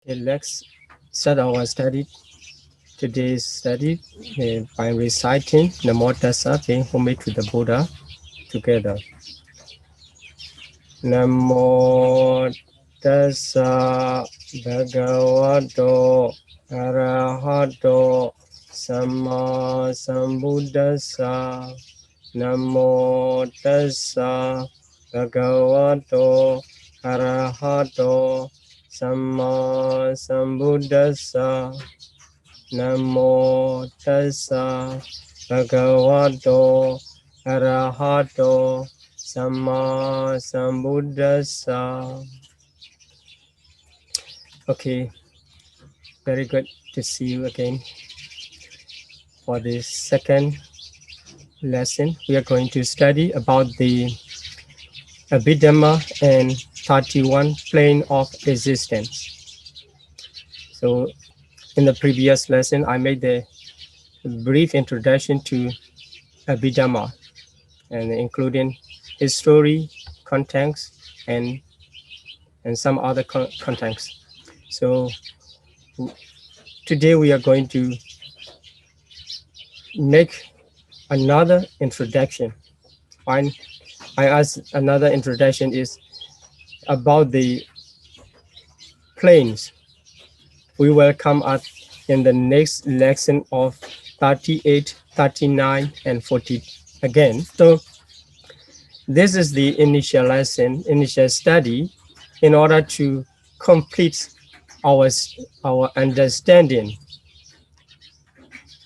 Okay, let's start our study. Today's study by reciting Namo Tassa, paying homage to the Buddha together. Namo Tassa Bhagavato Arahato Samma Sambuddhassa. Namo Tassa Bhagavato Arahato Samma Sambuddhassa. Namo Tassa Bhagavato Arahato Samma Sambuddhassa. Okay, very good to see you again. For the second lesson, we are going to study about the Abhidhamma and 31 plane of existence. So in the previous lesson, I made the brief introduction to Abhidhamma, and including his story, context, and some other contexts. So today we are going to make another introduction. I asked another introduction is about the planes. We will come up in the next lesson of 38, 39, and 40 again. So this is the initial lesson, initial study, in order to complete our understanding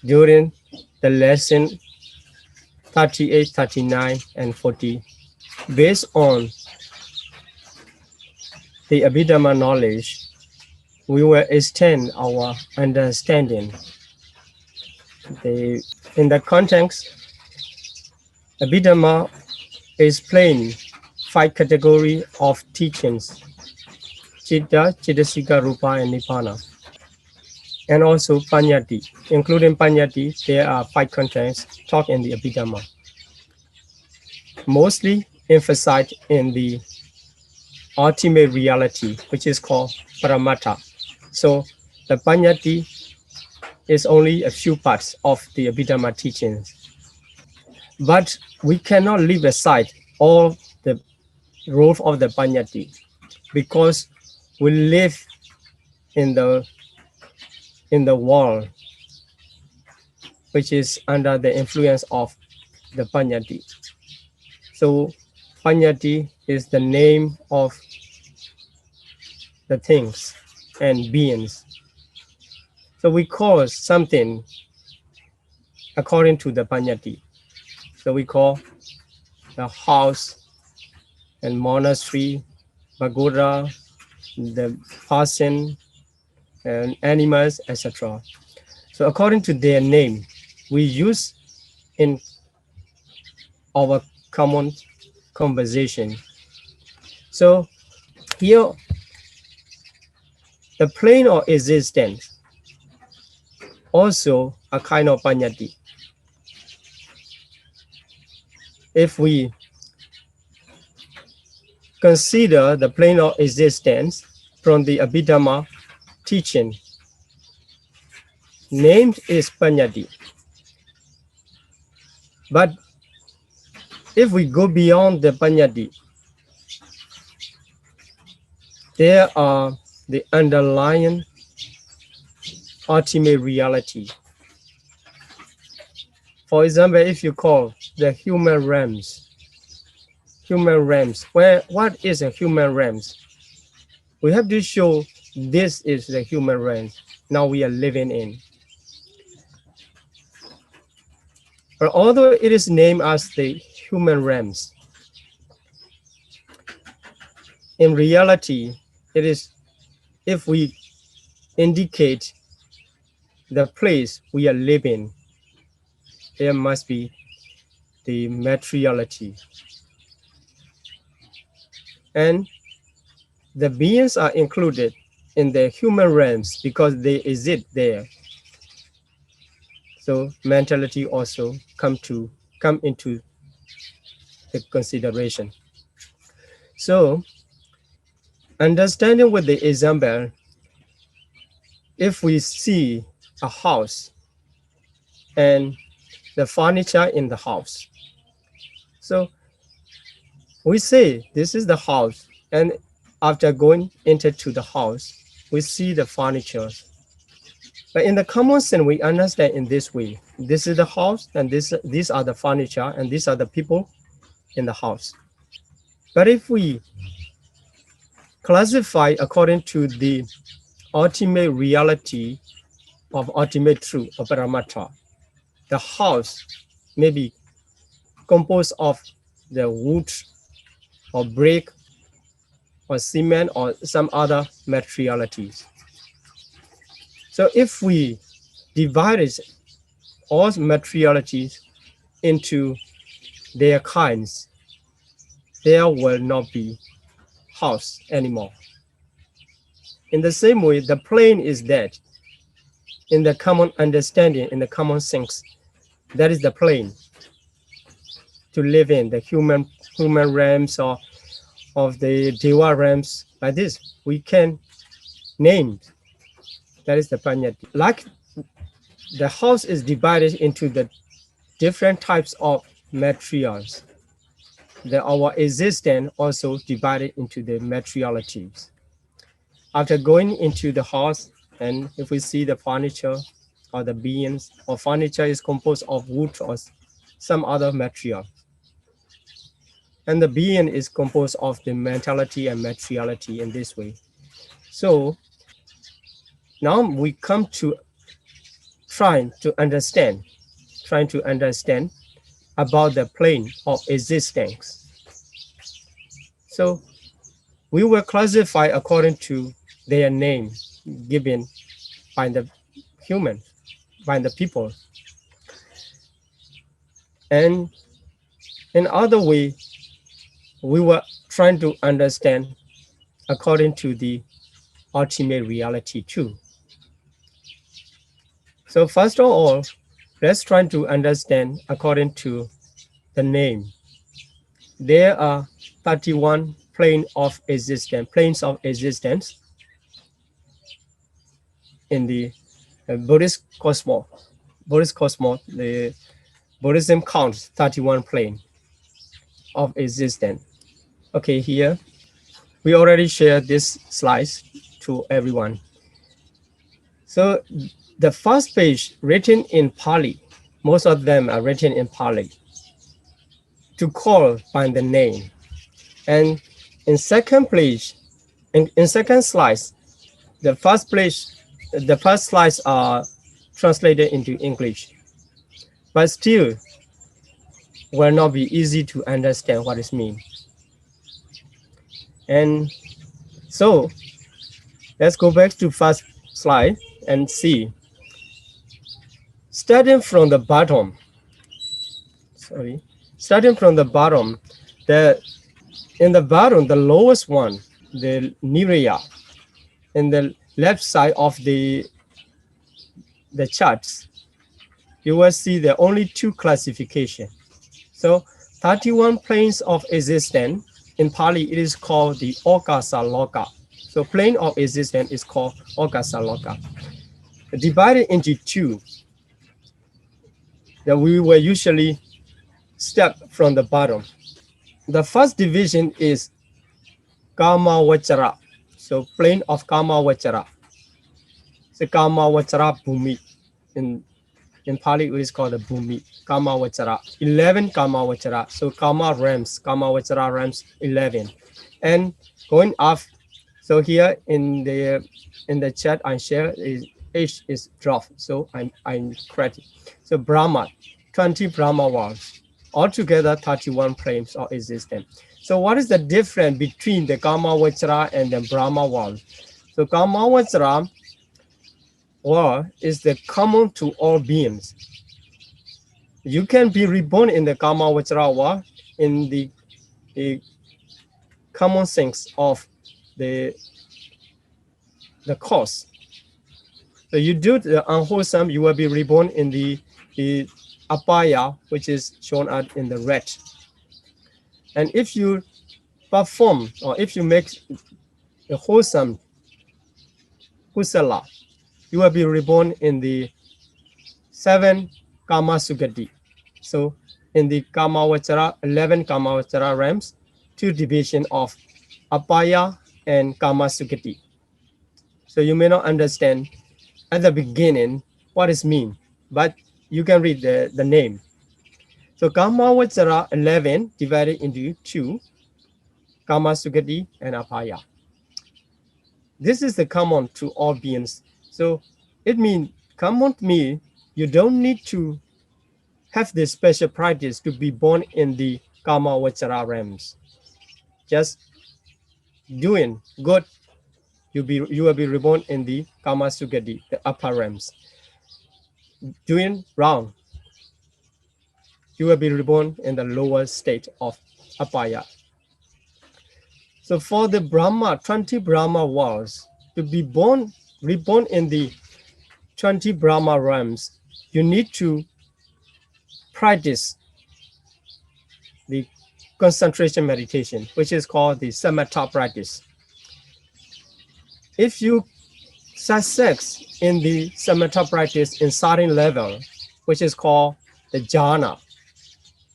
during the lesson 38, 39, and 40. Based on the Abhidhamma knowledge, we will extend our understanding. In the context, Abhidhamma explains 5 categories of teachings: Chitta, Chittasika, Rupa, and Nibbana. And also Paññādhi. Including Paññādhi, there are 5 contexts taught in the Abhidhamma, mostly emphasized in the ultimate reality, which is called Paramattha. So the Paññādhi is only a few parts of the Abhidhamma teachings. But we cannot leave aside all the rules of the Paññādhi, because we live in the world which is under the influence of the Paññādhi. So Paññādhi is the name of the things and beings. So we call something according to the Paññādhi. So we call the house and monastery, pagoda, the person, and animals, etc. So according to their name, we use in our common conversation. So here, the plane of existence, also a kind of Paññādhi. If we consider the plane of existence from the Abhidhamma teaching, named is Paññādhi. But if we go beyond the Paññādhi, there are the underlying ultimate reality. For example, if you call the human realms, what is a human realms? We have to show this is the human realm now we are living in. But although it is named as the human realms, in reality, it is, if we indicate the place we are living, there must be the materiality. And the beings are included in the human realms because they exist there. So mentality also come into the consideration. So understanding with the example, if we see a house and the furniture in the house, so we say this is the house, and after going into the house, we see the furniture. But in the common sense, we understand in this way: this is the house, and these are the furniture, and these are the people in the house. But if we classify according to the ultimate reality of ultimate truth of Paramattha, the house may be composed of the wood or brick or cement or some other materialities. So if we divide all materialities into their kinds, there will not be house anymore. In the same way, the plane is that in the common understanding, in the common sense, that is the plane to live in, the human realms or of the Deva realms. Like this, we can name, that is the Paññādhikālaṅkāra. Like the house is divided into the different types of materials, our existence also divided into the materialities. After going into the house, and if we see the furniture or the beings, or furniture is composed of wood or some other material, and the being is composed of the mentality and materiality in this way. So now we come to trying to understand about the plane of existence. So we will classify according to their name given by the human, by the people. And in other way, we were trying to understand according to the ultimate reality too. So first of all, let's try to understand according to the name. There are 31 planes of existence in the Buddhist cosmos. The Buddhism counts 31 planes of existence. Okay, here we already shared this slides to everyone. So the first page written in Pali, most of them are written in Pali, to call by the name. And in second page, in second slides, the first slides are translated into English, but still will not be easy to understand what it means. And so let's go back to first slide and see. Starting from the bottom, in the bottom, the lowest one, the Niraya, in the left side of the charts, you will see there are only two classifications. So 31 planes of existence, in Pali it is called the Okasa Loka. So plane of existence is called Okasa Loka. Divided into two, that we will usually step from the bottom. The first division is Kama Vachara. So plane of Kama Vachara. So Kama Vachara Bhumi. In Pali, it is called the Bhumi, Kama Vachara. 11 Kama Vachara. So Kama Vachara rams 11. And going up, so here in the chat I share is H is dropped. So I'm correct. So Brahma, 20 Brahma worlds. Altogether 31 planes of existence. So what is the difference between the Kama Vachara and the Brahma world? So Kama Vachara world is the common to all beings. You can be reborn in the Kama Vachara world in the common sense of the cause. So you do the unwholesome, you will be reborn in the apaya, which is shown out in the red. And if you perform, or if you make the wholesome kusala, you will be reborn in the 7 Kama Sugati. So in the Kamavachara, 11 Kamavachara realms, 2 division of Apaya and Kama Sugati. So you may not understand at the beginning what it means, but you can read the name. So Kamavachara 11 divided into 2, Kama Sugati and Apaya. This is the common to all beings. So it means common to me, you don't need to have this special practice to be born in the Kamavachara realms. Just doing good, you will be reborn in the Kama Sugati, the upper realms. Doing wrong, you will be reborn in the lower state of Apaya. So for the Brahma, 20 Brahma worlds, to be reborn in the 20 Brahma realms, you need to practice the concentration meditation, which is called the samatha practice. If you success in the samatha practice in certain level, which is called the jhana,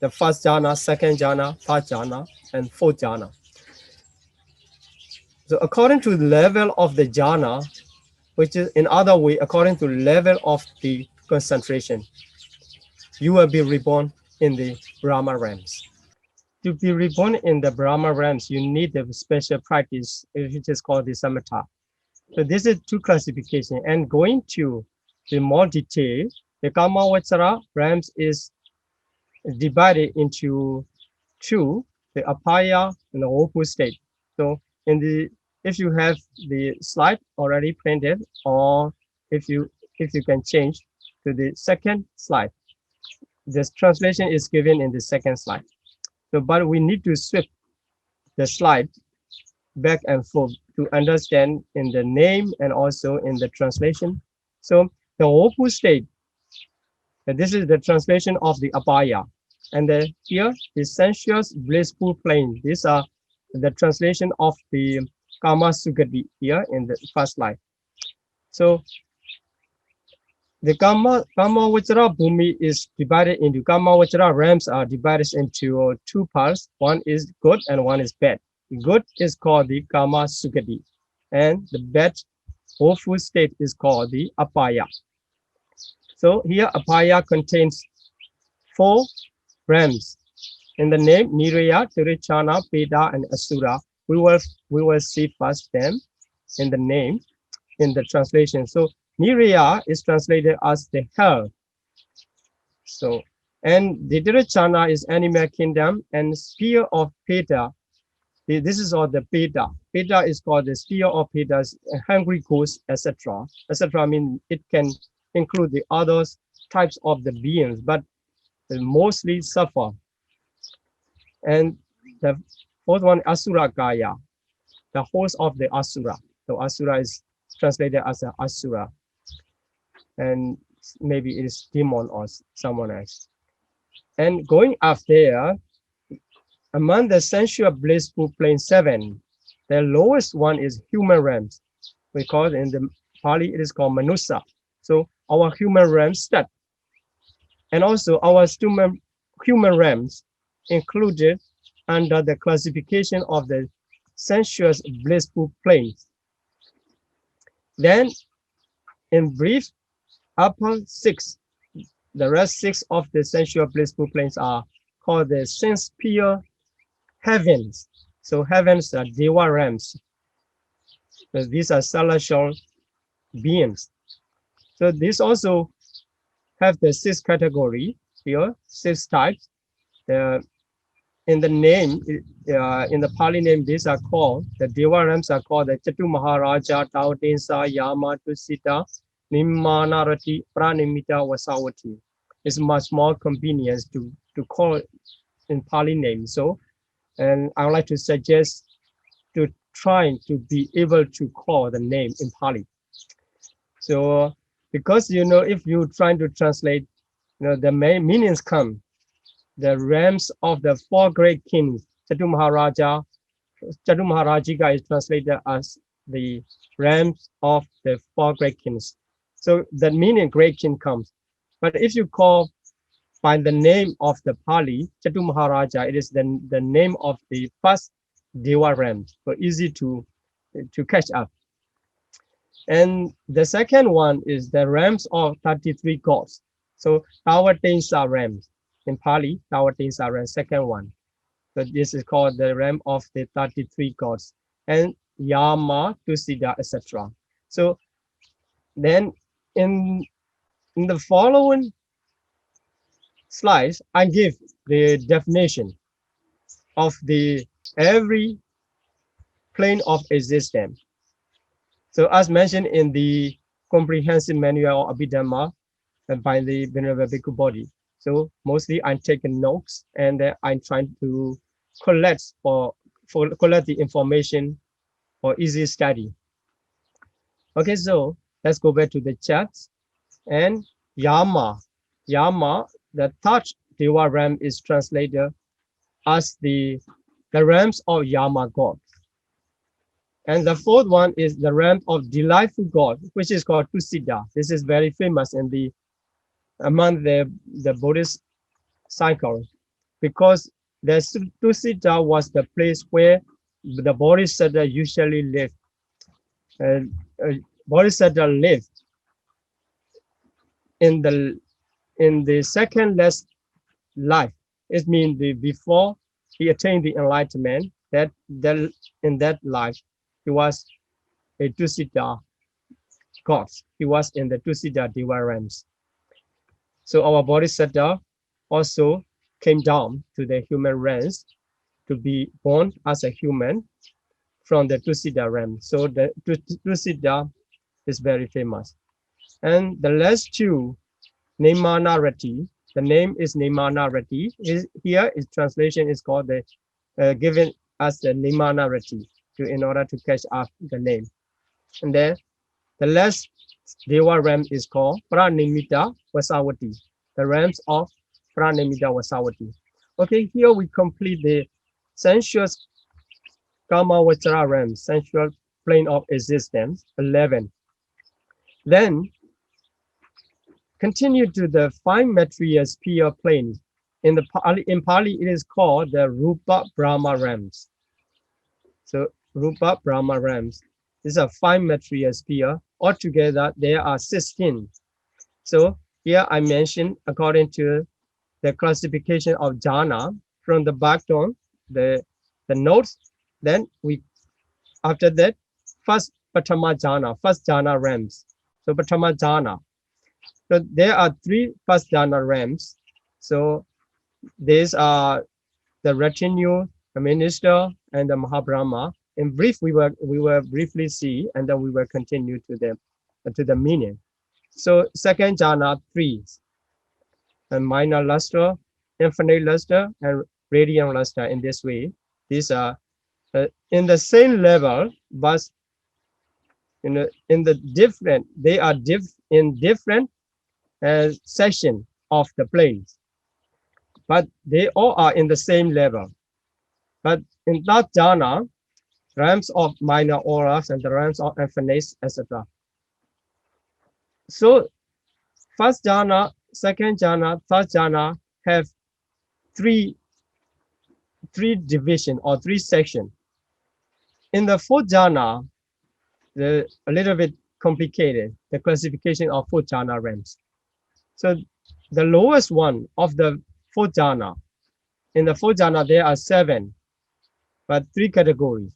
the first jhana, second jhana, third jhana, and fourth jhana. So according to the level of the jhana, which is in other way, according to level of the concentration, you will be reborn in the Brahma realms. To be reborn in the Brahma realms, you need a special practice, which is called the samatha. So this is 2 classification. And going to the more detail, the Kamavachara realms is divided into 2, the Apaya and the Opu state. So if you have the slide already printed, or if you can change to the second slide, this translation is given in the second slide. So, but we need to switch the slide back and forth to understand in the name and also in the translation. So the Opu state, this is the translation of the Apaya. And here, the sensuous blissful plane. These are the translation of the Kama Sugati here in the first slide. So the Kamavachara Bhumi is divided into Kamavachara realms are divided into 2 parts. One is good and one is bad. Good is called the Kama Sugati, and the bad awful state is called the Apaya. So here Apaya contains 4 realms. In the name Niraya, Tirachana, Peda, and Asura. We will see first them in the name in the translation. So Niraya is translated as the hell. So, and the Tirachana is animal kingdom, and sphere of Peda. This is all the Peda. Peda is called the sphere of Pedas, hungry ghosts, etc. etc. I mean, it can include the other types of the beings, but they mostly suffer. And the 4th one, Asura Gaya, the host of the Asura. So Asura is translated as an Asura, and maybe it is demon or someone else. And going up there, among the sensual blissful plane 7, the lowest one is human realms. We call it in the Pali, it is called Manusa. So our human realms start. And also our human realms included under the classification of the sensuous blissful planes. Then in brief, upper 6, the rest 6 of the sensual blissful planes are called the sense-pure heavens. So heavens are Deva realms. So these are celestial beings. So these also have the 6 category here, 6 types. In the name, in the Pali name, these are called, the Deva realms are called the Chatu Maharaja, Tautensa, Yama, Tusita, Nimmanarati, Pranimita, Vasawati. It's much more convenient to call it in Pali name. So, and I would like to suggest to try to be able to call the name in Pali. So, because, you know, if you try to translate, you know, the main meanings come. The realms of the 4 great kings, Chatu Maharajika is translated as the realms of the 4 great kings. So that meaning great king comes. But if you call by the name of the Pali, Chatu Maharaja, it is the name of the first Deva realm. So easy to catch up. And the second one is the realms of 33 gods. So Tawatensa realms. In Pali, Tawatensa realm, second one. So this is called the realm of the 33 gods. And Yama, Tusida, etc. So then in the following slides, I give the definition of the every plane of existence. So as mentioned in the comprehensive manual of Abhidhamma by the Venerable Bhikkhu Bodhi. So mostly I'm taking notes and I'm trying to collect collect the information for easy study. Okay, so let's go back to the chat. And Yama, the third Deva realm is translated as the realms of Yama God. And the fourth one is the realm of delightful God, which is called Tusida. This is very famous in among the Buddhist cycle, because the Tusida was the place where the Bodhisattva usually lived. Bodhisattva lived in the second last life. It means before he attained the enlightenment, that in that life he was a Tusida god. He was in the Tusida Deva realms. So our Bodhisattva also came down to the human realms to be born as a human from the Tusida realm. So the Tusida is very famous. And the last two, Nemanarati, the name is Nemanarati. Here its translation is called given as the Nemanarati in order to catch up the name. And then the last Deva realm is called Pranimita Vasavati, the realms of Pranimita Vasavati. Okay, here we complete the sensuous Kama Vachara realm, sensual plane of existence, 11. Then continue to the fine material sphere plane. In Pali, it is called the Rupa Brahma realms. So Rupa Brahma realms. These are fine material sphere. Altogether, there are 16. So here I mentioned according to the classification of jhana from the background, the notes. Then after that, first Patama jhana, first jhana realms. So Patama jhana. So there are 3 first jhana realms. So these are the retinue, the minister, and the Mahabrahma. In brief, we will briefly see, and then we will continue to the meaning. So second jhana, 3, and minor luster, infinite luster, and radiant luster. In this way, these are in the same level, but in the different, they are in different section of the planes, but they all are in the same level. But in that jhana, realms of minor auras and the realms of infinite, etc. So first jhana, second jhana, third jhana have three division or 3 sections. In the fourth jhana, a little bit complicated, the classification of fourth jhana realms. So the lowest one of the fourth jhana, in the fourth jhana there are 7, but 3 categories.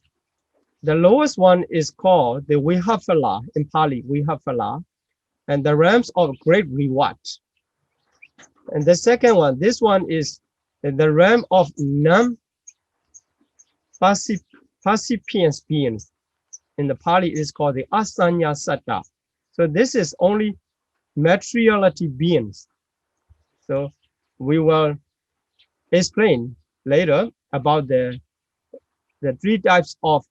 The lowest one is called the Vihaphala, in Pali, Vihaphala, and the realms of great reward. And the second one, this one is the realm of non-percipient beings. In the Pali, it is called the Asanya Satta. So this is only materiality beings. So we will explain later about the 3 types of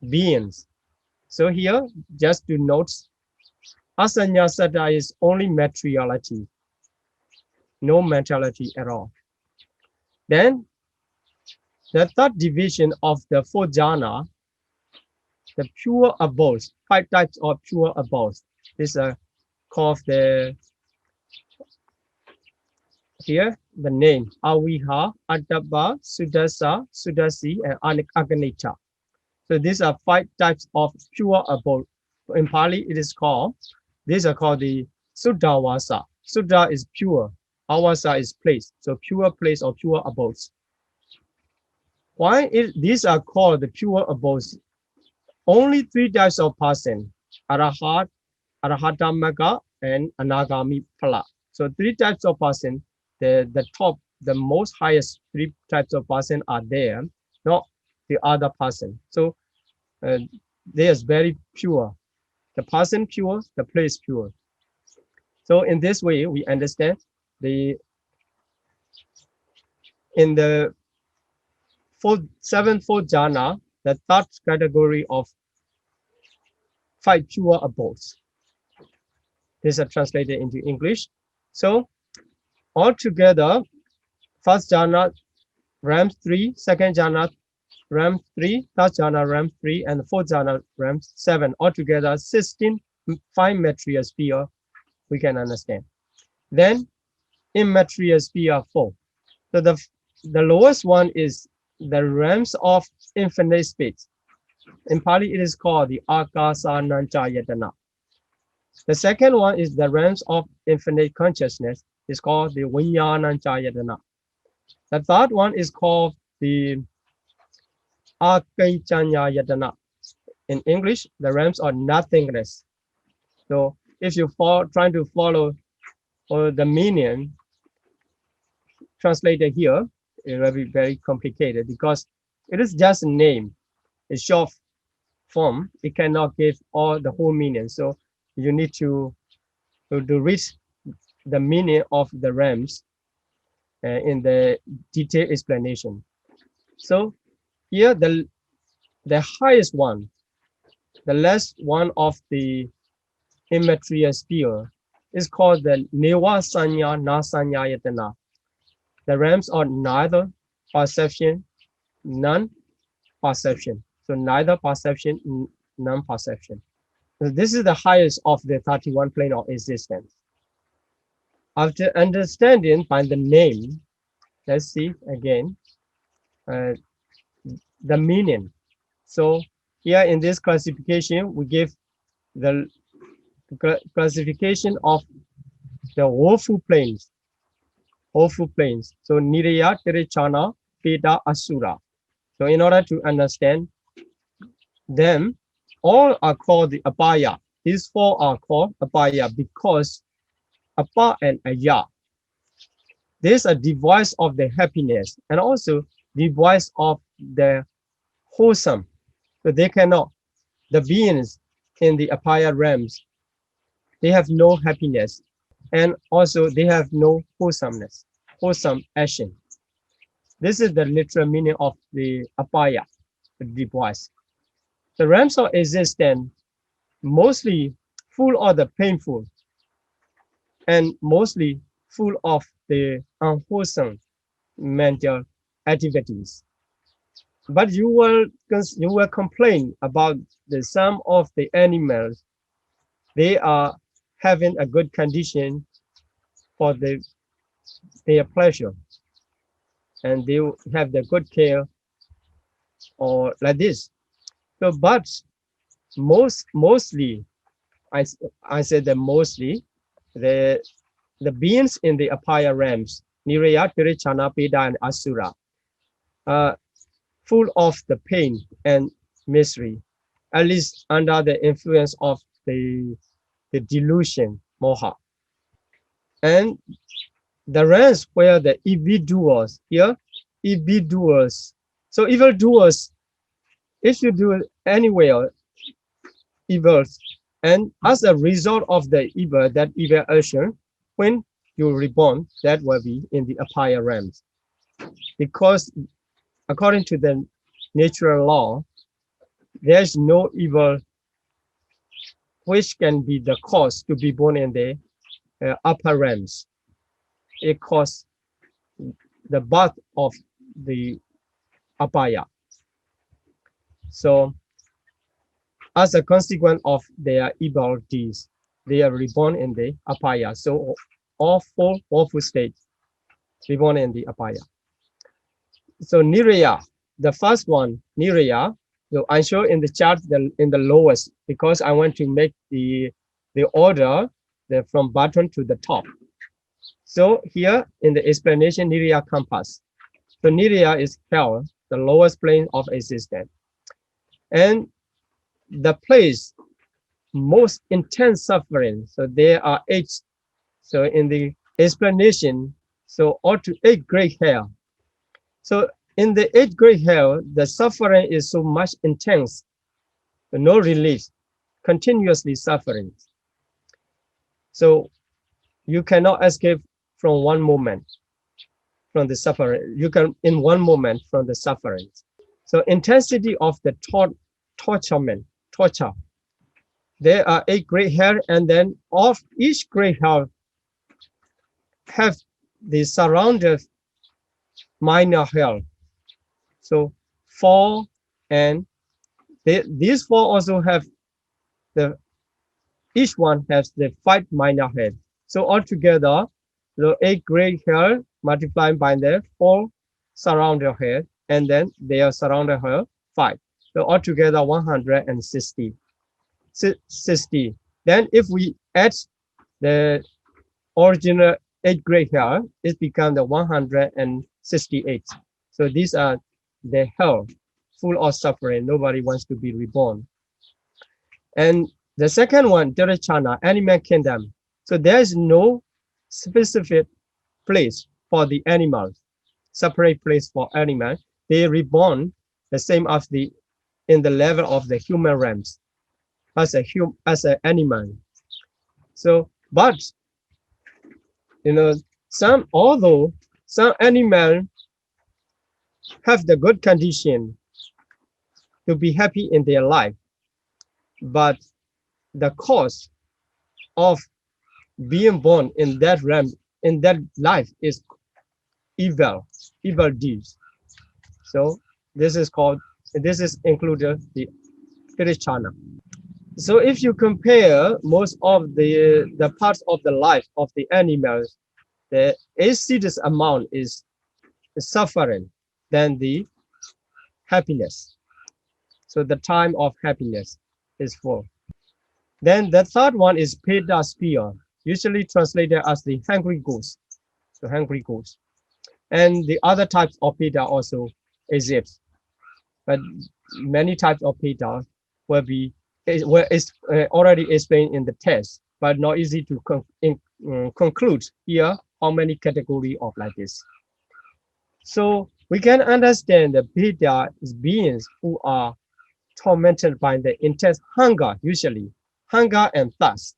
beings. So here, just to note, Asanya Satta is only materiality, no mentality at all. Then the third division of the 4th jhana, the pure abodes, 5 types of pure abodes. This is called the here the name Aviha, Adabba, Sudasa, Sudasi, and Aganita. So these are 5 types of pure abode. In Pali, it is called, these are called the Suddhavasa. Suddha is pure, Avasa is place. So pure place or pure abodes. Why these are called the pure abodes? Only 3 types of person, Arahat, Arahatamaka, and Anagami Phala. So 3 types of person, the top, the most highest 3 types of person are there, not the other person. So they are very pure. The person pure, the place pure. So in this way, we understand in the 7th jhana, the 3rd category of 5 pure abodes. These are translated into English. So altogether, 1st jhana, RAM 3, 2nd jhana, RAM 3, 3rd jhana, RAM 3, and 4th jhana, RAM 7. Altogether, 16 fine material sphere we can understand. Then immaterial sphere 4. So the lowest one is the realms of infinite space. In Pali, it is called the Akasananchayatana. The second one is the realms of infinite consciousness. It's called the Vinyananchayatana. The third one is called the Akaichanyayatana. In English, the realms of nothingness. So if you trying to follow the meaning translated here, it will be very complicated because it is just a name, a short form. It cannot give all the whole meaning. So you need to read the meaning of the realms in the detailed explanation. So here the highest one, the last one of the immaterial sphere is called the Neva Sanya Nasanyayatana. The realms are neither perception, non-perception. So neither perception, non-perception. So this is the highest of the 31 plane of existence. After understanding by the name, let's see again the meaning. So here in this classification, we give the classification of the woeful planes. Woeful planes. So Niraya, Tirechana, Peta, Asura. So in order to understand them, all are called the Abhaya. These 4 are called Abhaya because Apa and Aya, these are device of the happiness and also device of the wholesome. So they cannot, the beings in the Abhaya realms, they have no happiness and also they have no wholesomeness, wholesome action. This is the literal meaning of the Abhaya, the device. The realms of existence mostly full of the painful and mostly full of the unwholesome mental activities. But you will complain about some of the animals. They are having a good condition for their pleasure, and they have the good care or like this. So, but mostly, I said that mostly the beings in the Abhaya realms, Niraya, Tirechana, Peta, and Asura, full of the pain and misery, at least under the influence of the delusion, moha. And the realms where the evildoers, here, evildoers. So evildoers, if you do anywhere evils, and as a result of the evil, that evil action, when you reborn, that will be in the Abhaya realms. Because according to the natural law, there's no evil which can be the cause to be born in the upper realms. It causes the birth of the Abhaya. So as a consequence of their evil deeds, they are reborn in the apaya. So all four awful states reborn in the apaya. So niraya, the first one, niraya. So I show in the chart in the lowest because I want to make the order from bottom to the top. So here in the explanation, niraya compass. So niraya is hell, the lowest plane of existence, and the place most intense suffering. So there are 8. So in the explanation, so all to 8 great hell. So in the 8 great hell, the suffering is so much intense, no relief, continuously suffering. So you cannot escape from one moment from the suffering. You can in one moment from the suffering. So intensity of the torture. There are 8 great hell, and then of each great hell have the surrounded minor hell. So 4, and these 4 also have each one has the 5 minor hell. So altogether, the 8 great hell multiplied by the 4 surrounded hell, and then they are surrounded hell 5. So altogether 160. Then if we add the original 8 great hell, it becomes the 168. So these are the hell full of suffering. Nobody wants to be reborn. And the second one, Dirachana, animal kingdom. So there is no specific place for the animals, separate place for animals. They reborn the same as in the level of the human realms as an animal. So, but although some animals have the good condition to be happy in their life, but the cause of being born in that realm, in that life, is evil deeds. So this is included the Pirishana. So if you compare most of the parts of the life of the animals, the acidus amount is suffering than the happiness. So the time of happiness is full. Then the third one is Peda spear, usually translated as the hungry goose. So hungry goose. And the other types of Peda also exist. But many types of Peda is already explained in the test, but not easy to conclude here how many categories of like this. So we can understand the Peda is beings who are tormented by the intense hunger, usually hunger and thirst.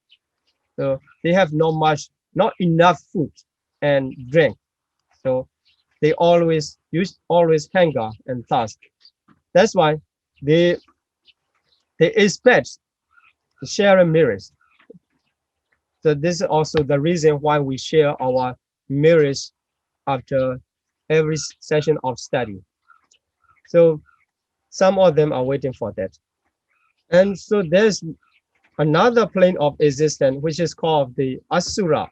So they have not enough food and drink. So they always hunger and thirst. That's why they expect to share mirrors. So this is also the reason why we share our mirrors after every session of study. So some of them are waiting for that. And so there's another plane of existence, which is called the Asura.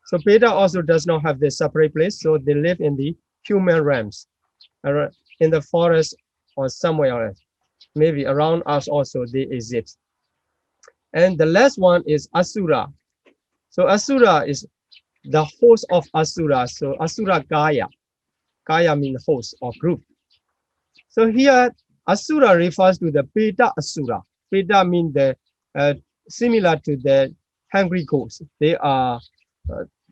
So Peda also does not have the separate place, so they live in the human realms, in the forest or somewhere else. Maybe around us also they exist. And the last one is Asura. So Asura is the host of Asura. So Asura Gaya. Gaya means host or group. So here Asura refers to the Peda Asura. Peda means similar to the hungry ghosts. They are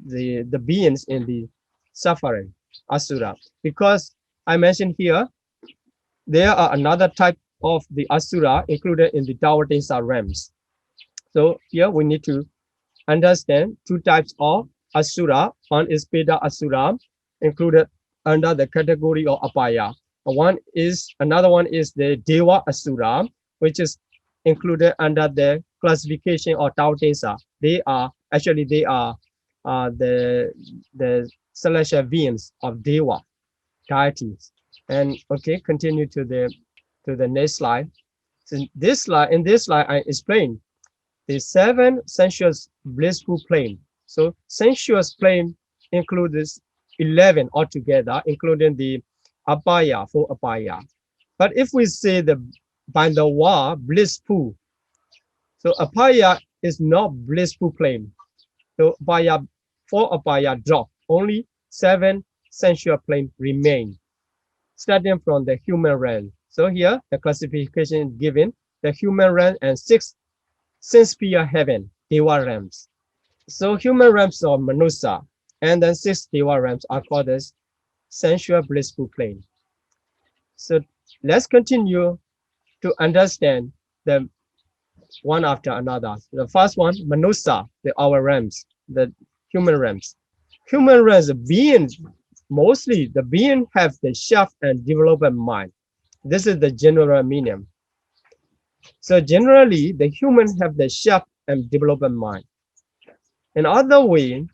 the beings in the suffering, Asura. Because I mentioned here, there are another type of the Asura included in the Tawadesa realms. So here we need to understand 2 types of Asura. One is Peda Asura, included under the category of Apaya. Another one is the Deva Asura, which is included under the classification of Tawadesa. They are the celestial beings of Deva deities. And okay, continue to the next slide. So in this slide I explained the 7 sensuous blissful plane. So sensuous plane includes 11 altogether, including the apaya, 4 apaya. But if we say by the wa, blissful, so apaya is not blissful plane. So apaya, 4 apaya drop, only 7 sensual plane remain, starting from the human realm. So here the classification given, the human realm and 6 sense-sphere heaven, Deva realms. So human realms are Manusa, and then 6 Deva realms are called as sensual blissful plane. So let's continue to understand them one after another. The first one, Manusa, our realms, the human realms. Human realms, beings, mostly the being have the sharp and developed mind. This is the general meaning. So generally, the humans have the sharp and developed mind. In other way,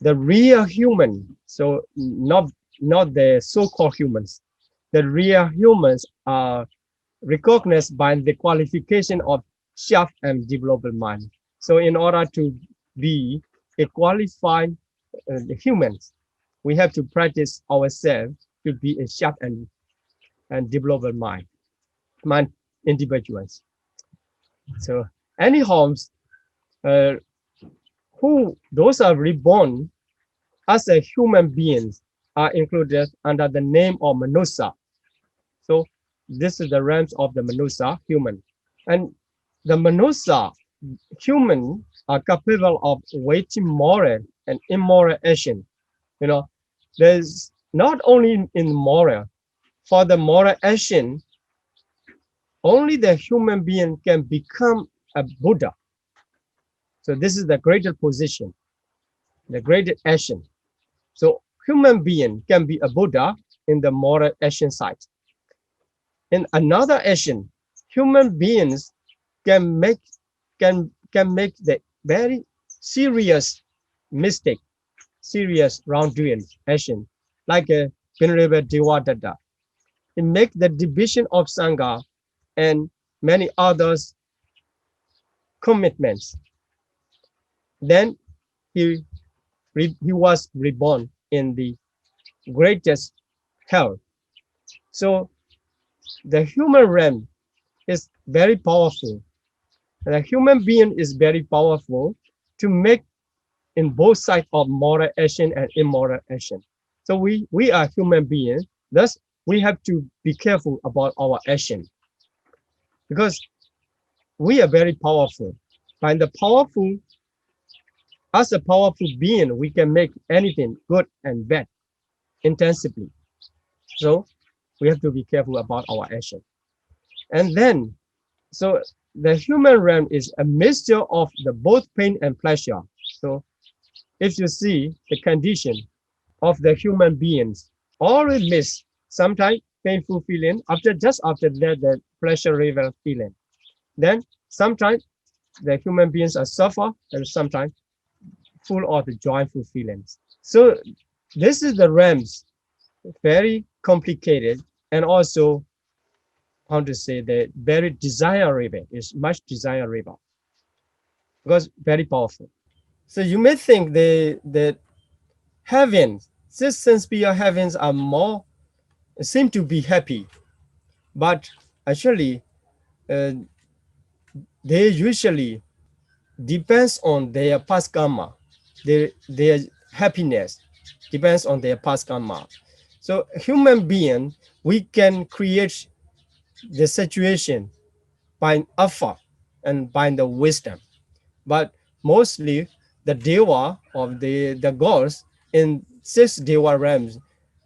the real human, so not the so-called humans, the real humans are recognized by the qualification of sharp and developed mind. So in order to be a qualified humans, we have to practice ourselves to be a sharp and developed mind individuals. So anyhow, those are reborn as a human beings are included under the name of Manusa. So this is the realms of the Manusa, human. And the Manusa, human, are capable of weighing moral and immoral action. You know, there's not only in moral, for the moral action, only the human being can become a Buddha. So this is the greater position, the greater action. So human being can be a Buddha in the moral action side. In another action, human beings can make the very serious mistake, serious wrongdoing action, like a Venerable Devadatta. It make the division of Sangha and many others commitments. Then he was reborn in the greatest hell. So the human realm is very powerful. The human being is very powerful to make in both sides of moral action and immoral action. So we are human beings, thus we have to be careful about our action, because we are very powerful. By the powerful, as a powerful being, we can make anything good and bad intensively. So we have to be careful about our action. And then, so the human realm is a mixture of the both pain and pleasure. So if you see the condition of the human beings, always miss sometimes painful feeling, just after that the pleasurable feeling. Then sometimes the human beings are suffer, and sometimes full of the joyful feelings. So this is the realms, very complicated, and also how to say the very desirable, is much desirable because very powerful. So you may think the heavens, this sense-sphere heavens are more, seem to be happy, but actually they usually depends on their past karma. Their happiness depends on their past karma. So human being, we can create the situation by effort and by the wisdom, but mostly the deva of the gods in 6 deva realms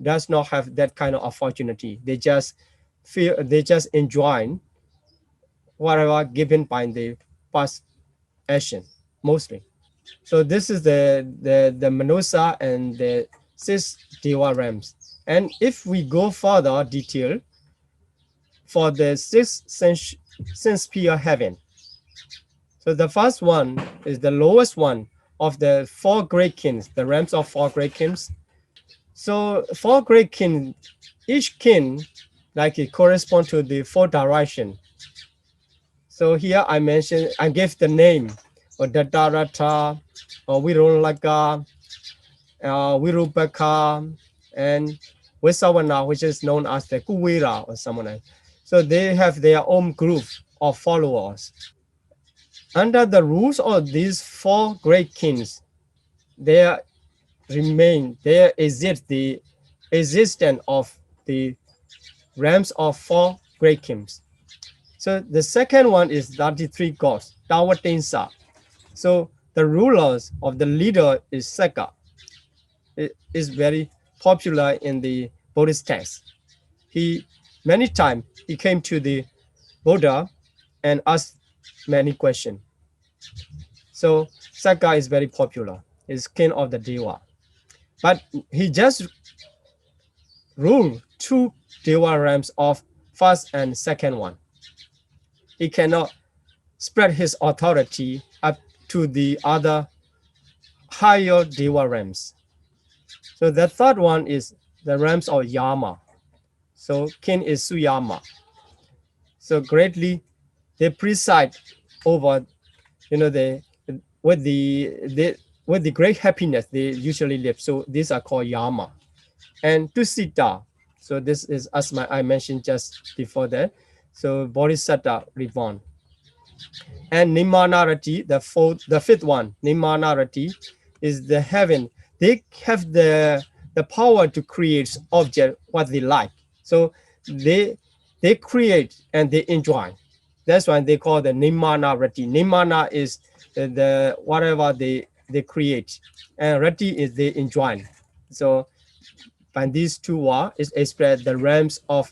does not have that kind of opportunity. They just feel, they just enjoy whatever given by the past action mostly. So this is the Manusa and the 6 deva realms. And if we go further detail for the 6 sense-sphere heaven, so the first one is the lowest one of the 4 great kings, the realms of 4 great kings. So 4 great kings, each king like it corresponds to the 4 direction. So here I mentioned, I gave the name or Datarata, or Virulaka, Virupaka, and Visawana, which is known as the Kuwira or someone else. So they have their own group of followers. Under the rules of these four great kings, there exists the existence of the realms of four great kings. So the second one is 33 gods, Tawatensa. So the rulers of the leader is Seka. It is very popular in the Buddhist text. Many times he came to the Buddha and asked many questions. So Seka is very popular. He's king of the Deva. But he just ruled two Deva realms of first and second one. He cannot spread his authority up to the other higher Deva realms. So the third one is the realms of Yama. So king is Suyama. So greatly they preside over, with the great happiness they usually live. So these are called Yama. And Tusita. So this is, as I mentioned just before that. So Bodhisattva reborn. And Nimanarati, the fifth one, Nimanarati, is the heaven. They have the power to create object what they like. So they create and they enjoy. That's why they call the Nimanarati. Nimana is the whatever they create, and Rati is they enjoy. So by these two words is express the realms of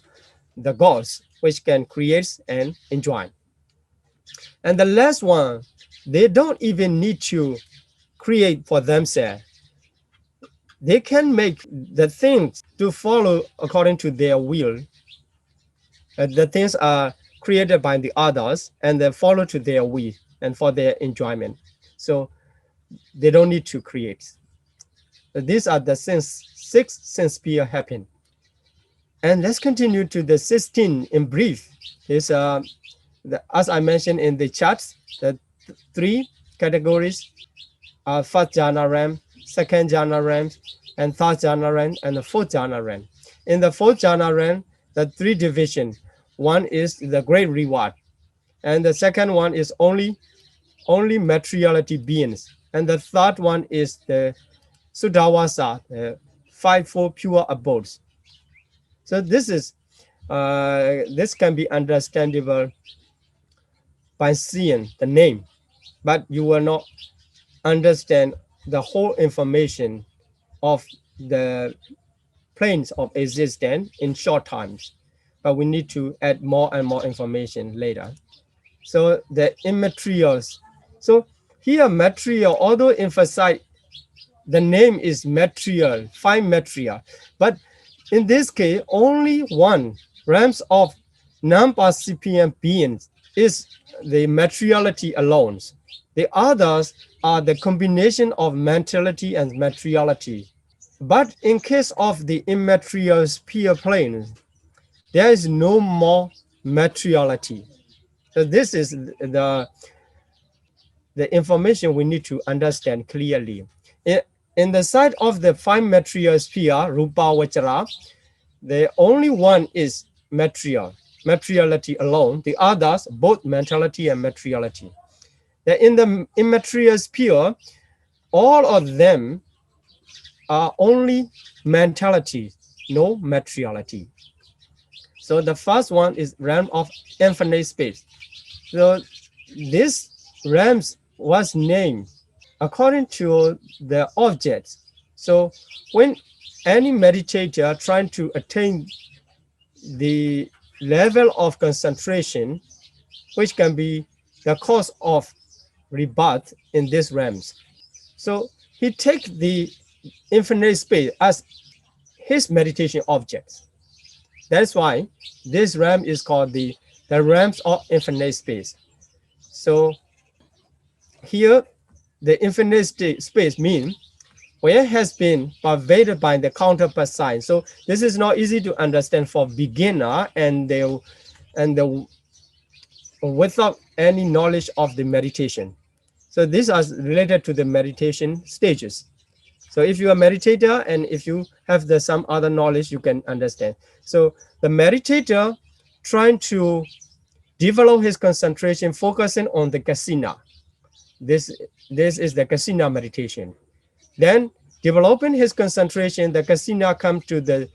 the gods, which can create and enjoy. And the last one, they don't even need to create for themselves. They can make the things to follow according to their will. The things are created by the others and they follow to their will and for their enjoyment. So they don't need to create. These are the six sense sphere happen. And let's continue to the 16 in brief. Is as I mentioned in the charts, the three categories are first jhana realm, second jhana realm, and third jhana realm, and the fourth jhana realm. In the fourth jhana realm, the three divisions. One is the great reward, and the second one is only materiality beings, and the third one is the Sudawasa, the fivefold pure abodes. So this is this can be understandable by seeing the name, but you will not understand the whole information of the planes of existence in short times. But we need to add more and more information later. So the immaterials. So here material, although emphasize the name is material, fine material, but in this case, only one realms of non-percipient beings is the materiality alone. The others are the combination of mentality and materiality. But in case of the immaterial sphere plane, there is no more materiality. So this is the information we need to understand clearly. In the side of the five material sphere, Rupa Vachara, the only one is materiality alone. The others, both mentality and materiality. In the immaterial sphere, all of them are only mentality, no materiality. So the first one is realm of infinite space. So this realms was named according to the objects. So when any meditator trying to attain the level of concentration, which can be the cause of rebirth in these realms, so he takes the infinite space as his meditation objects. That's why this realm is called the realms of infinite space. So here, the infinite space means where it has been pervaded by the counterpart sign. So this is not easy to understand for beginner and without any knowledge of the meditation. So these are related to the meditation stages. So if you are a meditator and if you have some other knowledge, you can understand. So the meditator trying to develop his concentration, focusing on the kasina. This is the kasina meditation. Then developing his concentration, the kasina come to the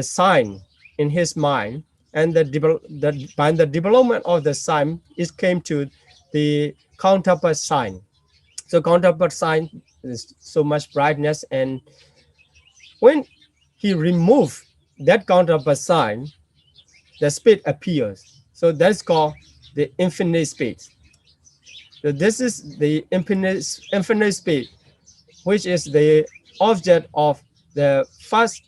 sign in his mind, and by the development of the sign, it came to the counterpart sign. So counterpart sign is so much brightness, and when he removed that counterpart sign, the speed appears. So that's called the infinite speed. So this is the infinite speed, which is the object of the first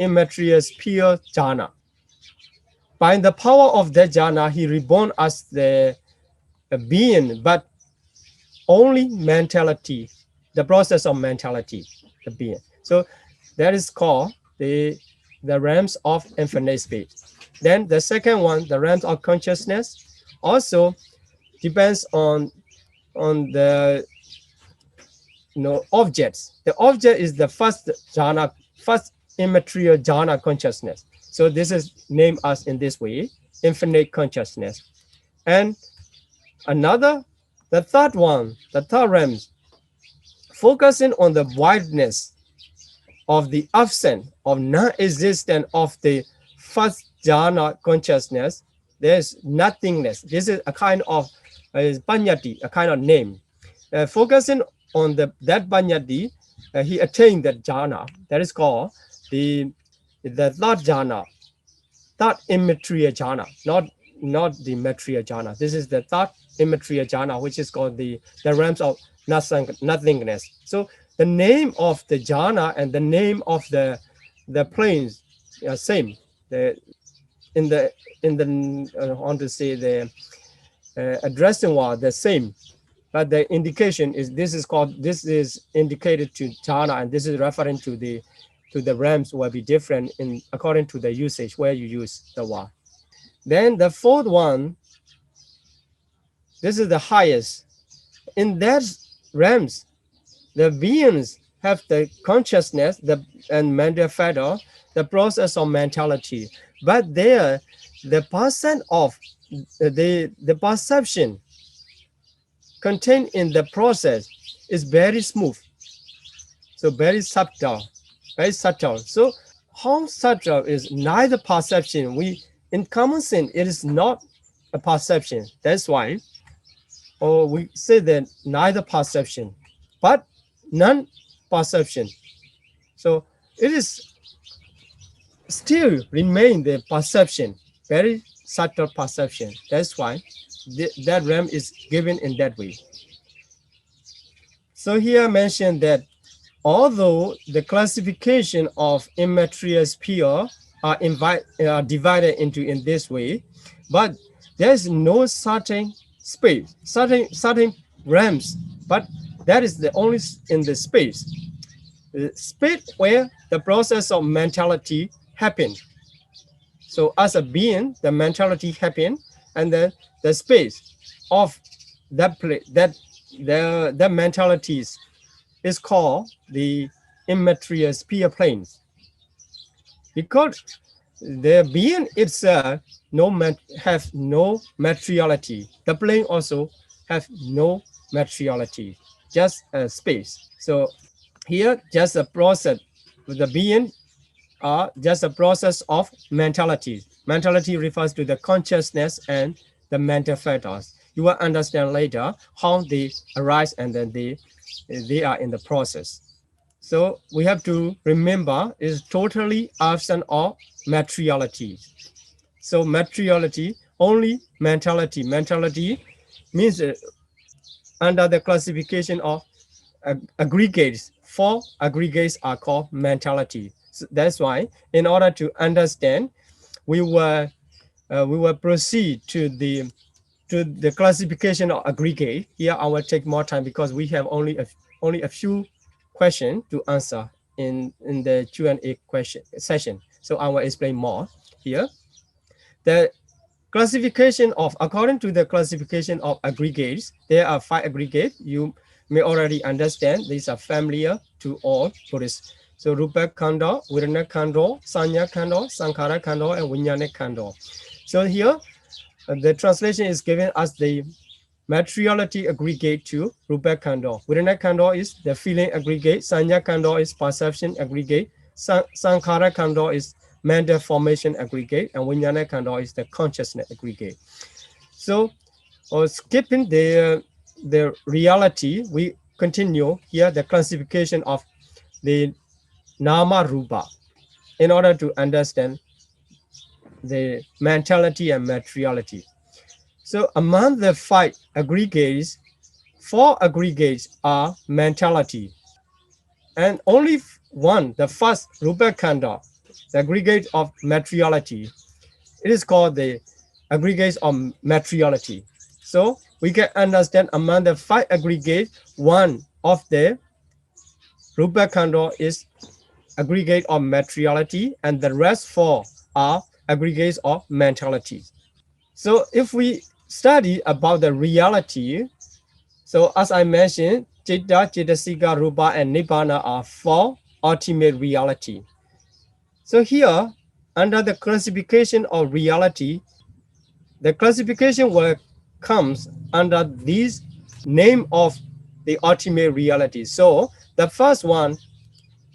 immaterial pure jhana. By the power of that jhana, he reborn as the being, but only mentality, the process of mentality, the being. So that is called the realms of infinite speed. Then the second one, the realms of consciousness, also depends on the objects. The object is the first jhana, first immaterial jhana consciousness. So this is named as in this way, infinite consciousness. And the third one, the third realm, focusing on the wideness of the absence of non-existence of the first jhana consciousness. There's nothingness. This is a kind of paññādhi, a kind of name. Focusing on that paññādhi, he attained that jhana. That is called the third jhana, third immaterial jhana, not the material jhana. This is the third immaterial jhana, which is called the realms of nothingness. So the name of the jhana and the name of the planes are same. In the I want to say the addressing word, the same, but the indication is this is indicated to jhana, and this is referring to the realms will be different according to the usage where you use the word. Then the fourth one, this is the highest. In that realms, the beings have the consciousness, and manifesto, the process of mentality. But there, the percent of the perception contained in the process is very smooth. So very subtle, very subtle. So how subtle is neither perception? In common sense, it is not a perception. That's why, or we say that neither perception, but non-perception. So it is still remain the perception, very subtle perception. That's why that realm is given in that way. So here I mentioned that although the classification of immaterial sphere are divided into in this way, but there's no certain space, certain realms, but that is the only in the space where the process of mentality happens. So as a being, the mentality happens, and then the space of that the mentalities is called the immaterial sphere planes. Because the being itself have no materiality. The plane also have no materiality, just a space. So here, just a process with the being are just a process of mentality. Mentality refers to the consciousness and the mental factors. You will understand later how they arise and then they are in the process. So we have to remember is totally absent of materiality. So materiality, only mentality. Mentality means under the classification of aggregates, 4 aggregates are called mentality. So that's why in order to understand, we will proceed to the classification of aggregate. Here I will take more time because we have only a few questions to answer in the Q&A session. So I will explain more here. The classification of, according to the classification of aggregates, there are 5 aggregates. You may already understand. These are familiar to all Buddhists. So Rupa Khanda, Vedana Khanda, Sanya Khanda, Sankhara Khanda, and Vijnana Khanda. So here, the translation is given as the materiality aggregate to Rupa Khanda. Vedana Khanda is the feeling aggregate. Sanya Khanda is perception aggregate. Sankhara Khanda is mental formation aggregate. And Vijnana Khanda is the consciousness aggregate. So, skipping the reality, we continue here the classification of the Nama Rupa in order to understand the mentality and materiality. So among the 5 aggregates, 4 aggregates are mentality. And only one, the first Rupa Khanda, the aggregate of materiality, it is called the aggregates of materiality. So we can understand among the 5 aggregates, one of the Rupa Khanda is aggregate of materiality, and the rest 4 are aggregates of mentality. So if we study about the reality, so as I mentioned, Citta, Cittasika, Rupa, and Nibbana are 4 ultimate reality. So here, under the classification of reality, the classification will comes under these name of the ultimate reality. So the first one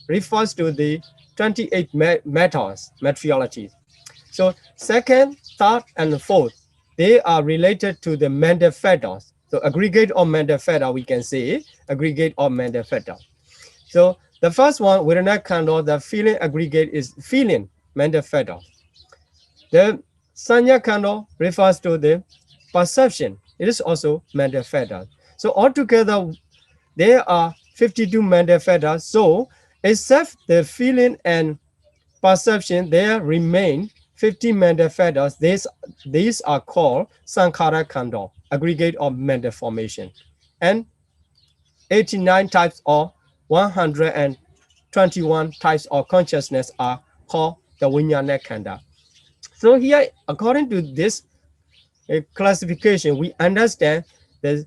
refers to the 28 matters, materiality. So second, third, and fourth, they are related to the mental factors. So aggregate of mental factor, we can say aggregate of mental factor. So the first one, Vedana Khanda, the feeling aggregate is feeling mental factor. The Sanya Khanda refers to the perception. It is also mental factor. So altogether, there are 52 mental factors. So except the feeling and perception, there remain 50 mental factors. These are called Sankhara Khanda, aggregate of mental formation. And 89 types or 121 types of consciousness are called the Vijnana Khanda. So here, according to this classification, we understand the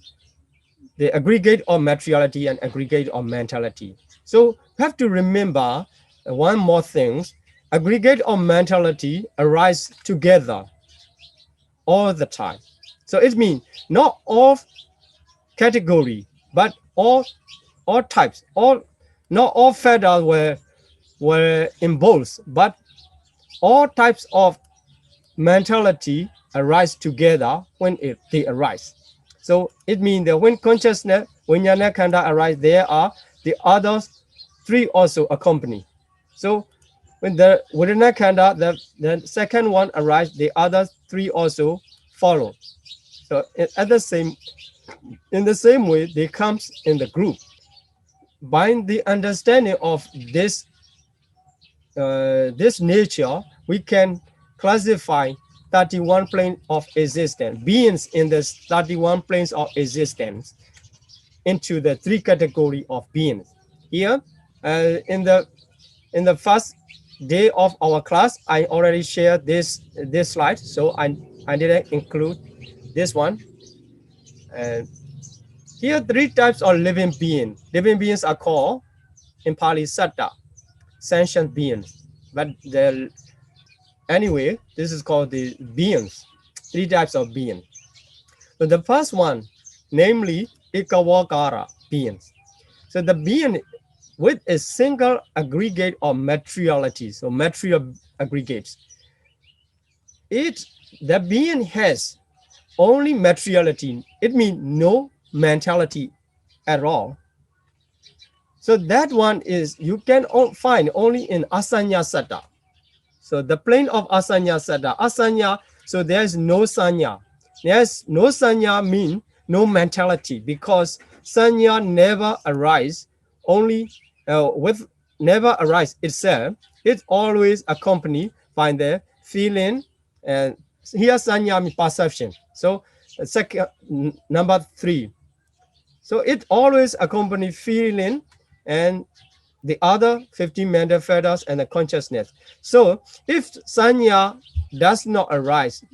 aggregate of materiality and aggregate of mentality. So we have to remember one more thing. Aggregate of mentality arise together all the time. So it means not all category, but all types, not all factors were involved, but all types of mentality arise together when they arise. So it means that when consciousness, Vijnana Khanda arise, there are the others 3 also accompany. So when the Vedana Khanda, the second one arise, the other 3 also follow. So in the same way, they comes in the group. By the understanding of this nature, we can classify 31 planes of existence, beings in the 31 planes of existence, into the 3 categories of beings. Here, in the first day of our class, I already shared this slide, so I didn't include this one. And here, 3 types of living beings. Living beings are called, in Pali, satta, sentient beings. But anyway, this is called the beings, 3 types of beings. So the first one, namely Ikawakara beings. So the being with a single aggregate of materiality, so material aggregates. The being has only materiality. It means no mentality at all. So that one is, you can find only in Asanya Satta. So the plane of Asanya Satta, Asanya, so there's no Sanya. There's no Sanya mean no mentality, because Sanya never arise only never arise itself. It's always accompanied by the feeling, and here Sanya means perception. So second, number 3. So it always accompanies feeling and the other 15 mental factors and the consciousness. So if Sanya does not arise,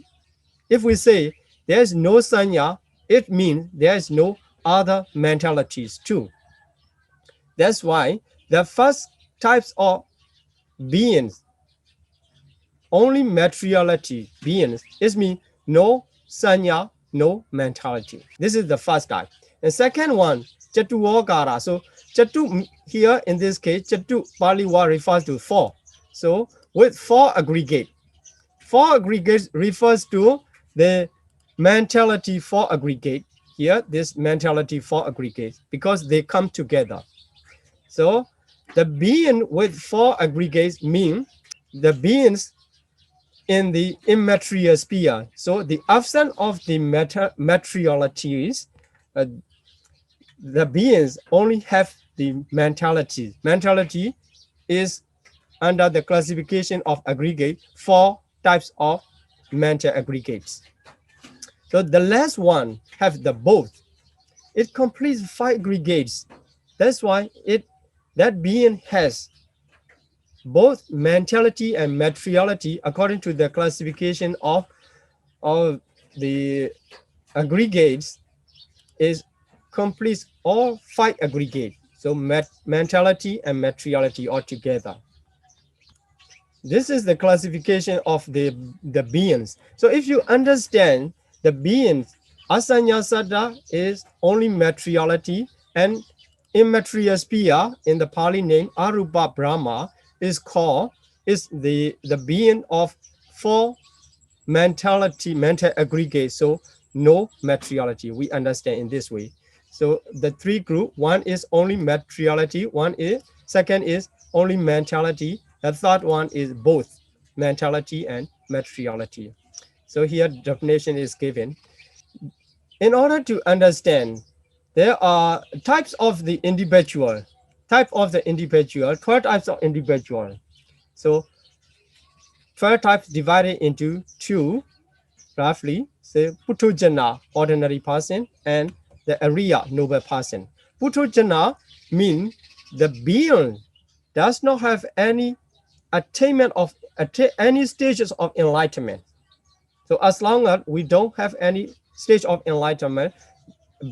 if we say there's no Sanya, it means there's no other mentalities too. That's why the first types of beings, only materiality beings, is mean no sanya, no mentality. This is the first type. And second one, Chatuokara. So Chatu here in this case, Chatu Pali word refers to four. So with four aggregate. Four aggregates refers to the mentality four aggregate. Here, this mentality four aggregates because they come together. So the being with four aggregates mean the beings in the immaterial sphere. So the absence of the materialities, the beings only have the mentality. Mentality is under the classification of aggregate, four types of mental aggregates. So the last one have the both. It completes five aggregates. That's why that being has both mentality and materiality according to the classification of the aggregates is completes all five aggregates. So mentality and materiality all together. This is the classification of the beings. So if you understand the beings, asanya sada is only materiality, and immaterial sphere in the Pali name Arupa Brahma is the being of four mental aggregates. So no materiality. We understand in this way. So the three group, one is only materiality, second is only mentality, the third one is both mentality and materiality. So here definition is given. In order to understand, there are types of the individual, 12 types of individual. So 12 types divided into two, roughly, say Puthujana, ordinary person, and the Ariya, noble person. Puthujana means the being does not have any attainment of any stages of enlightenment. So as long as we don't have any stage of enlightenment,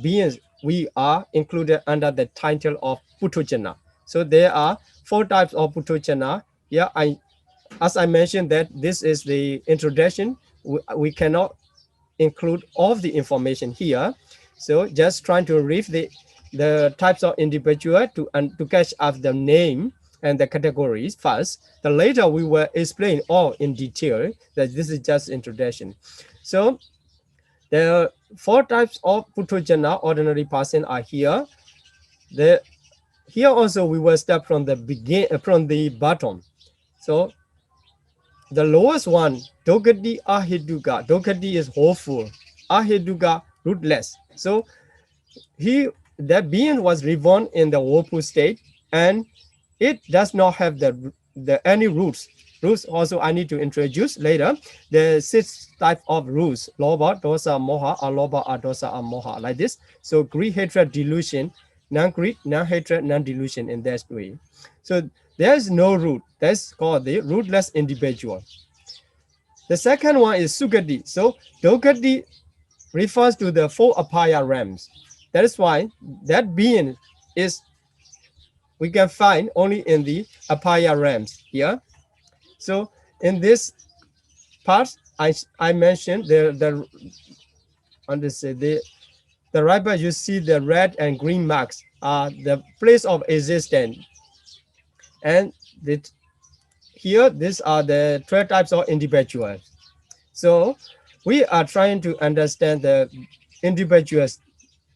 beings, we are included under the title of Puthujana. So there are four types of Puthujana. Yeah, as I mentioned that this is the introduction. We cannot include all of the information here. So just trying to read the types of individual to catch up the name and the categories first. Then later we will explain all in detail. That this is just introduction. So there are four types of Puthujana, ordinary person, are here. Here also we will start from the bottom. So the lowest one, Dogati Ahiduga. Dogati is hopeful. Ahiduga, rootless. So that being was reborn in the woeful state, and it does not have any roots. Roots also I need to introduce later. The 6 types of roots: Loba, Dosa, Moha, Aloba, Adosa, Moha, like this. So greed, hatred, delusion, non-greed, non-hatred, non-delusion in that way. So there is no root. That's called the rootless individual. The second one is Sugati. So Dogati refers to the 4 Apaya realms. That is why that being we can find only in the Apaya realms here. So in this part, I mentioned the right part, you see the red and green marks are the place of existence. And here, these are the 12 types of individuals. So we are trying to understand the individuals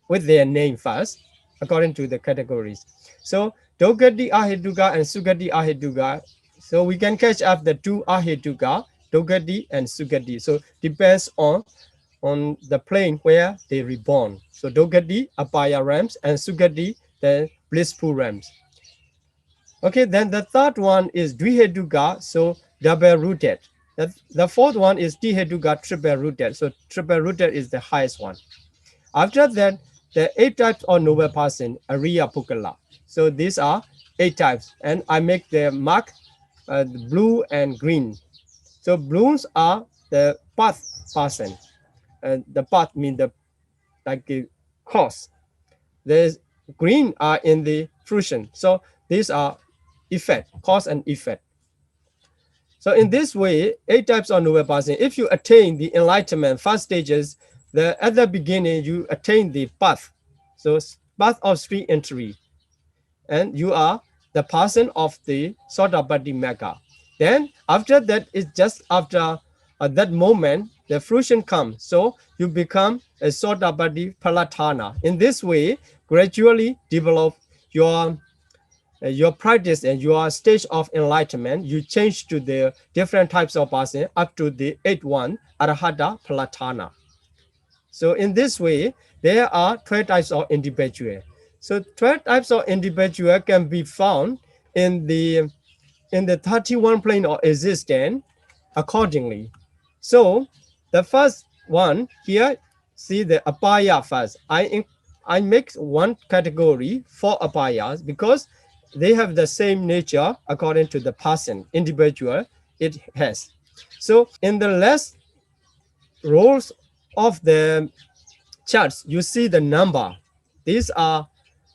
with their name first, according to the categories. So Dogati Aheduga and Sugati Aheduga. So we can catch up the 2 Aheduga, Dogati and Sugati. So depends on the plane where they reborn. So Dogati, Apaya realms, and Sugati, the blissful realms. Okay, then the third one is Dviheduga, so double rooted. The fourth one is Diheduga, triple rooted. So triple rooted is the highest one. After that, the 8 types of noble person, Ariya Pukala. So these are 8 types, and I make the mark blue and green. So blues are the path person. The path means like a course. The green are in the fruition. So these are effect, cause and effect. So in this way, 8 types of noble passing, if you attain the enlightenment, first stages, at the beginning, you attain the path. So path of street entry. And you are the person of the Sotapatti Magga. Then after that, it's just after that moment, the fruition comes. So you become a Sotapatti Palatana. In this way, gradually develop your practice and your stage of enlightenment. You change to the different types of person up to the 8th one, Arahata Palatana. So in this way, there are 12 types of individual. So 12 types of individual can be found in the 31 plane of existence accordingly. So the first one here, see the apaya first. I make one category for apayas because they have the same nature according to the person, individual it has. So in the last rows of the charts, you see the number. These are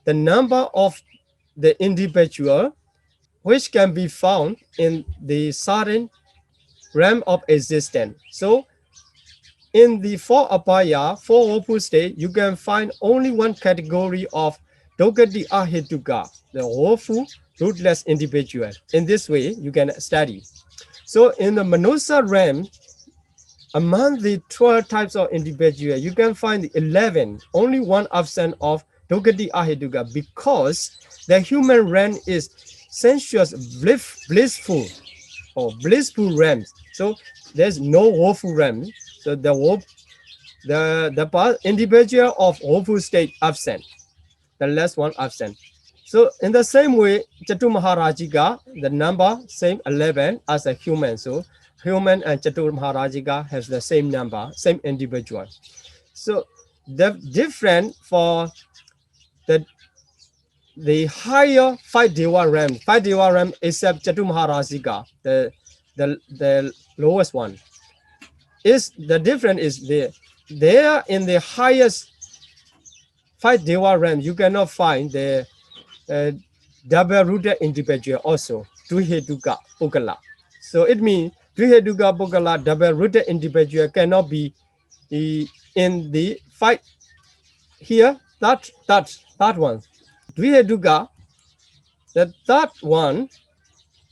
the number of the individual which can be found in the certain realm of existence. So in the 4 apaya, 4 woeful state, you can find only one category of Dogati Ahituka, the woeful, rootless individual. In this way, you can study. So in the Manusa realm, among the 12 types of individual, you can find 11, only one absent of Dogati Ahituka, because the human realm is sensuous, blissful, or blissful realms. So there's no woeful realm. So the individual of woeful state absent, the last one absent. So in the same way, Chatu Maharajika, the number same 11 as a human. So human and Chatu Maharajika has the same number, same individual. So the different for the higher 5 Deva realm, 5 Deva realm except Chatu Maharajika, the lowest one, is the difference is there in the highest 5 Deva realm, you cannot find the double-rooted individual also, Duheduka Pukala. So it means Duheduka Pukala, double-rooted individual cannot be in the 5 here, that one. Duheduka, the third one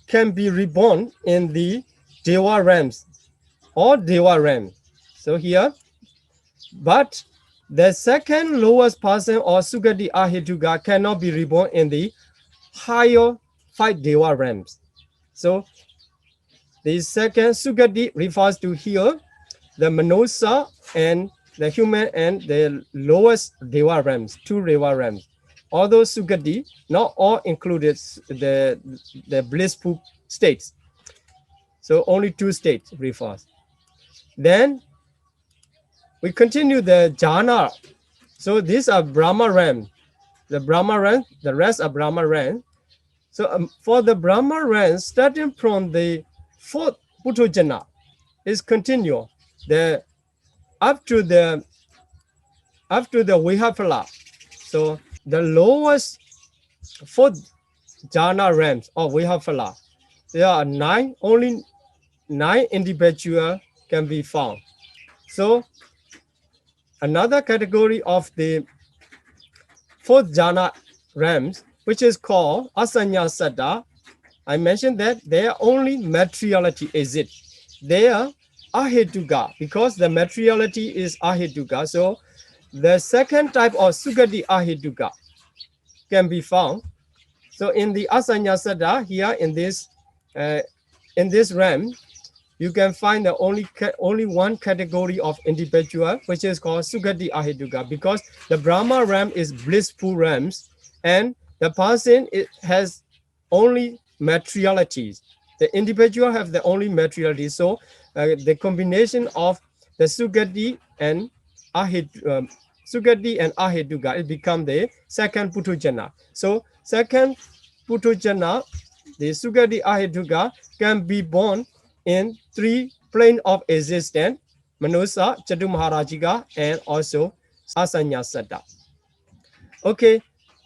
can be reborn in the Deva realms or Deva realm. So here, but the second lowest person or Sugati Ahituka cannot be reborn in the higher 5 Deva realms. So the second Sugati refers to here the Manosa and the human and the lowest Deva realms, 2 Deva realms. Although Sugati, not all included the blissful states. So only 2 states refers. Then we continue the jhana. So these are Brahma realm. The Brahma realm, the rest are Brahma realm. So for the Brahma realm, starting from the 4th Puthujana is continue. Up to the Vihapala. So the lowest 4th jhana realms of Vihapala, there are 9, only 9 individual can be found. So another category of the 4th jhana realms, which is called Asanya Saddha, I mentioned that there only materiality exist. They are Ahetuka, because the materiality is Ahetuka. So the second type of Sugati Ahetuka can be found. So in the Asanya Saddha, here in this realm, you can find the only one category of individual, which is called Sugati Ahituka, because the Brahma realm is blissful realms, and the person has only materialities. The individual have the only materiality. So the combination of the Sugati and Ahituka, it become the second Puthujana. So second Puthujana, the Sugati Ahituka, can be born in 3 planes of existence, Manusa, Chatu Maharajika, and also Asanya Saddha. Okay,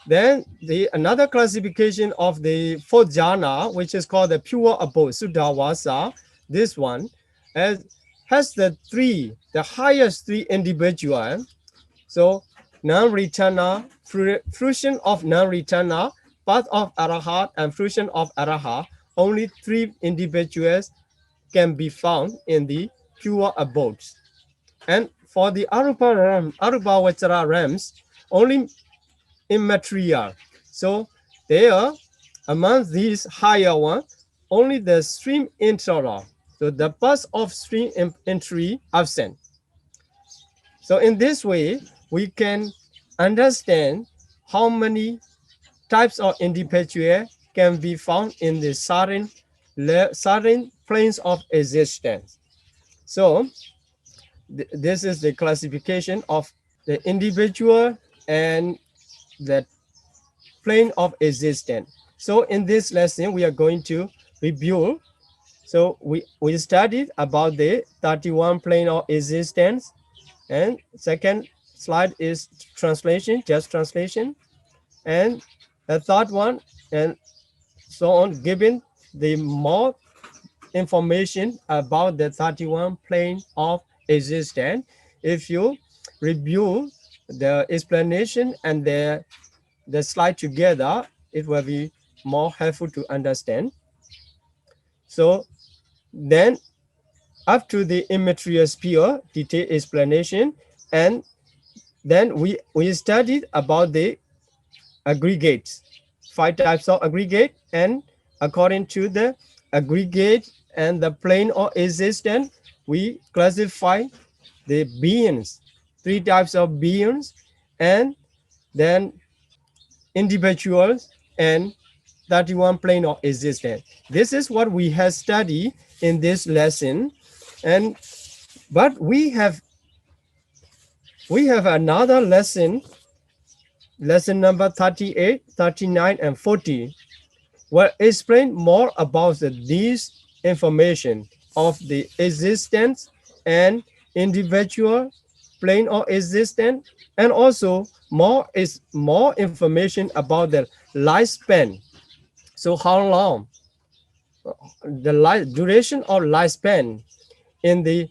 then another classification of the fourth jhana, which is called the pure abode, Suddhavasa, this one has the highest three individual. So non-returner, fruition of non-returner, path of arahat, and fruition of arahat. Only three individuals can be found in the pure abodes. And for the arupa vachara realms, only immaterial. So there, among these higher ones, only the stream interal. So the path of stream entry absent. So in this way, we can understand how many types of individual can be found in the certain planes of existence. So this is the classification of the individual and the plane of existence. So in this lesson, we are going to review. So we studied about the 31 plane of existence. And second slide is translation, just translation. And the third one, and so on, giving the more information about the 31 plane of existence. If you review the explanation and the slide together, it will be more helpful to understand. So then up to the immaterial sphere, detailed explanation, and then we studied about the aggregates, 5 types of aggregate, and according to the aggregate and the plane of existence, we classify the beings, 3 types of beings, and then individuals and 31 plane of existence. This is what we have studied in this lesson, but we have another lesson number 38, 39, and 40, will explain more about these information of the existence and individual plane of existence, and also more information about the lifespan. So how long the duration of lifespan in the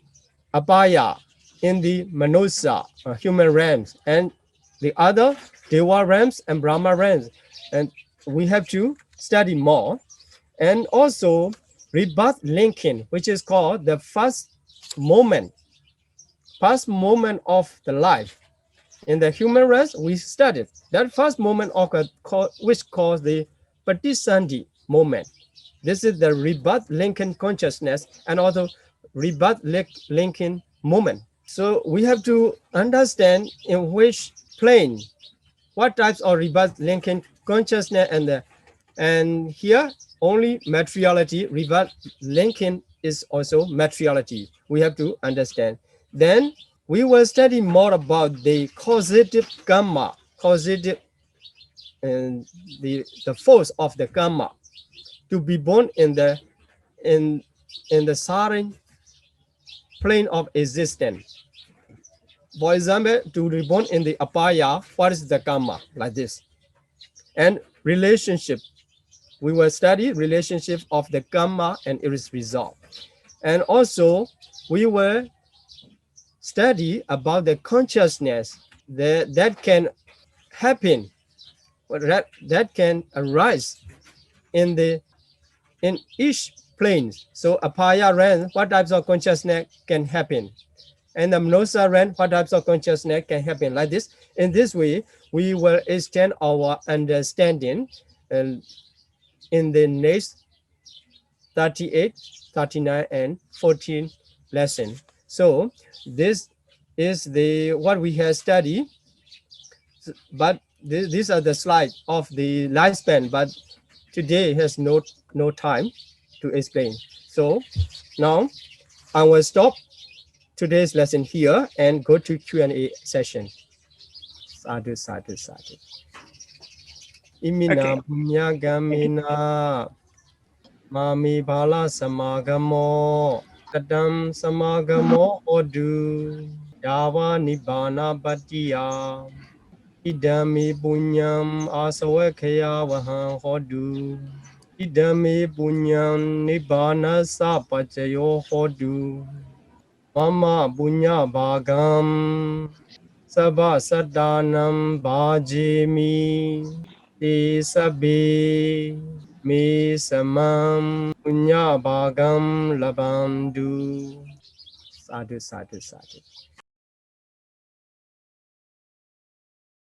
apaya, in the manusa, human realms, and the other Deva realms and Brahma realms. And we have to study more. And also rebirth linking, which is called the first moment of the life. In the human race, we studied that first moment which caused the Patisandhi moment. This is the rebirth linking consciousness and also rebirth linking moment. So we have to understand in which plane, what types of rebirth linking consciousness, and here only materiality, rebirth linking is also materiality. We have to understand. Then we will study more about the causative karma, and the force of the karma to be born in the Sarin plane of existence. For example, to be born in the apaya, what is the karma? Like this. And relationship. We will study relationship of the karma and its result. And also, we will study about the consciousness that can happen, that can arise in each plane. So apaya realm, what types of consciousness can happen? And the Manosa realm, what types of consciousness can happen? Like this. In this way, we will extend our understanding in the next 38, 39, and 14 lesson. So this is what we have studied, but these are the slides of the lifespan, but today has no time to explain. So now I will stop today's lesson here and go to Q&A session. Sadhu, sadhu, sadhu. Imina Punyagamina Mami Bala Samagamo Kadam Samagamo Odu Yava Nibbana Bhattiya Idami punyam asawakaya vaham hodu. Idami punyam nibbana sapachayo hodu. Mama punya bhagam sabha sadanam bhajemi. Te sabbe me samam punya bhagam labamdu. Sadhu, sadhu, sadhu.